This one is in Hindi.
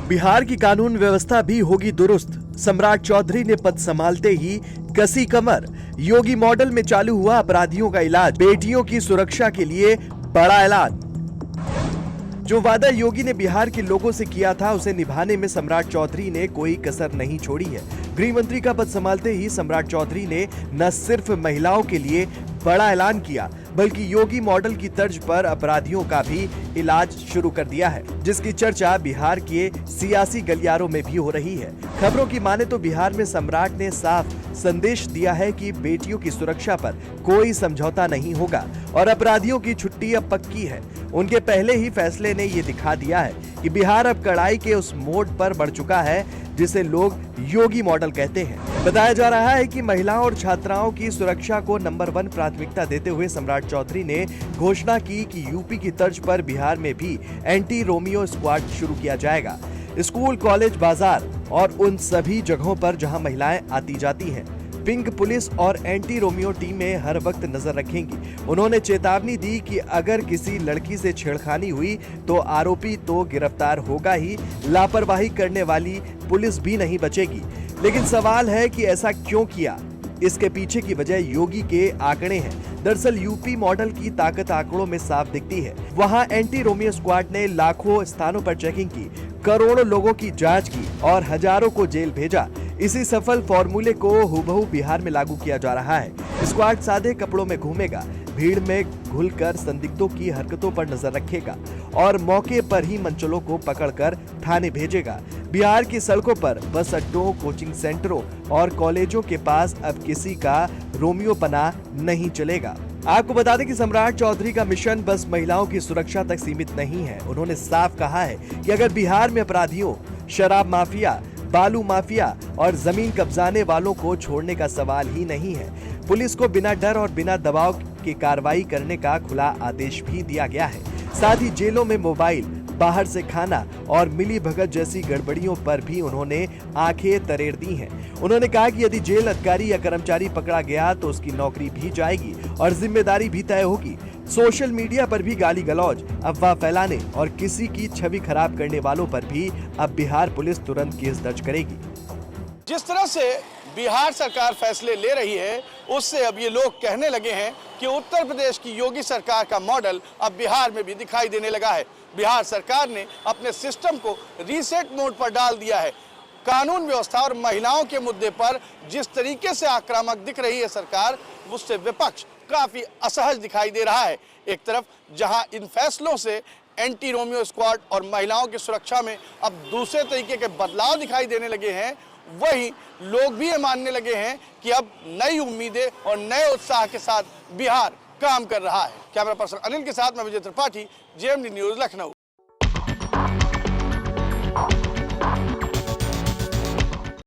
बिहार की कानून व्यवस्था भी होगी दुरुस्त। सम्राट चौधरी ने पद संभालते ही कसी कमर। योगी मॉडल में चालू हुआ अपराधियों का इलाज। बेटियों की सुरक्षा के लिए बड़ा ऐलान। जो वादा योगी ने बिहार के लोगों से किया था उसे निभाने में सम्राट चौधरी ने कोई कसर नहीं छोड़ी है। गृह मंत्री का पद संभालते ही सम्राट चौधरी ने न सिर्फ महिलाओं के लिए बड़ा ऐलान किया बल्कि योगी मॉडल की तर्ज पर अपराधियों का भी इलाज शुरू कर दिया है, जिसकी चर्चा बिहार के सियासी गलियारों में भी हो रही है। खबरों की माने तो बिहार में सम्राट ने साफ संदेश दिया है कि बेटियों की सुरक्षा पर कोई समझौता नहीं होगा और अपराधियों की छुट्टी अब पक्की है। उनके पहले ही फैसले ने ये दिखा दिया है कि बिहार अब कड़ाई के उस मोड पर बढ़ चुका है जिसे लोग योगी मॉडल कहते हैं। बताया जा रहा है कि महिलाओं और छात्राओं की सुरक्षा को नंबर 1 प्राथमिकता देते हुए सम्राट चौधरी ने घोषणा की कि यूपी की तर्ज पर बिहार में भी एंटी रोमियो स्क्वाड शुरू किया जाएगा। स्कूल, कॉलेज, बाजार और उन सभी जगहों पर जहां महिलाएं आती जाती हैं, पिंक पुलिस और एंटी रोमियो टीमें हर वक्त नजर रखेंगी। उन्होंने चेतावनी दी कि अगर किसी लड़की से छेड़खानी हुई तो आरोपी तो गिरफ्तार होगा ही, लापरवाही करने वाली पुलिस भी नहीं बचेगी। लेकिन सवाल है कि ऐसा क्यों किया? इसके पीछे की वजह योगी के आंकड़े हैं। दरअसल यूपी मॉडल की ताकत आंकड़ों में साफ दिखती है। वहां एंटी रोमियो स्क्वाड ने लाखों स्थानों पर चेकिंग की, करोड़ों लोगों की जांच की और हजारों को जेल भेजा। इसी सफल फॉर्मूले को हुबहू बिहार में लागू किया जा रहा है। स्क्वाड सादे कपड़ों में घूमेगा, भीड़ में घुलकर संदिग्धों की हरकतों पर नजर रखेगा और मौके पर ही मंचलों को पकड़कर थाने भेजेगा। बिहार की सड़कों पर, बस अड्डों, कोचिंग सेंटरों और कॉलेजों के पास अब किसी का रोमियोपना नहीं चलेगा। आपको बता दें कि सम्राट चौधरी का मिशन बस महिलाओं की सुरक्षा तक सीमित नहीं है। उन्होंने साफ कहा है कि अगर बिहार में अपराधियों, शराब माफिया, बालू माफिया और जमीन कब्जाने वालों को छोड़ने का सवाल ही नहीं है। पुलिस को बिना डर और बिना दबाव के कार्रवाई करने का खुला आदेश भी दिया गया है। साथ ही जेलों में मोबाइल, बाहर से खाना और मिली भगत जैसी गड़बड़ियों पर भी उन्होंने आंखें तरेड़ दी हैं। उन्होंने कहा कि यदि जेल अधिकारी या कर्मचारी पकड़ा गया तो उसकी नौकरी भी जाएगी और जिम्मेदारी भी तय होगी। सोशल मीडिया पर भी गाली गलौज, अफवाह फैलाने और किसी की छवि खराब करने वालों पर भी अब बिहार पुलिस तुरंत केस दर्ज करेगी। जिस तरह से बिहार सरकार फैसले ले रही है उससे अब ये लोग कहने लगे हैं कि उत्तर प्रदेश की योगी सरकार का मॉडल अब बिहार में भी दिखाई देने लगा है। बिहार सरकार ने अपने सिस्टम को रीसेट मोड पर डाल दिया है। कानून व्यवस्था और महिलाओं के मुद्दे पर जिस तरीके से आक्रामक दिख रही है सरकार, उससे विपक्ष काफी असहज दिखाई दे रहा है। एक तरफ जहां इन फैसलों से एंटी रोमियो स्क्वाड और महिलाओं की सुरक्षा में अब दूसरे तरीके के बदलाव दिखाई देने लगे हैं, वहीं लोग भी ये मानने लगे हैं कि अब नई उम्मीदें और नए उत्साह के साथ बिहार काम कर रहा है। कैमरा पर्सन अनिल के साथ मैं विजय त्रिपाठी, जेएमडी न्यूज, लखनऊ।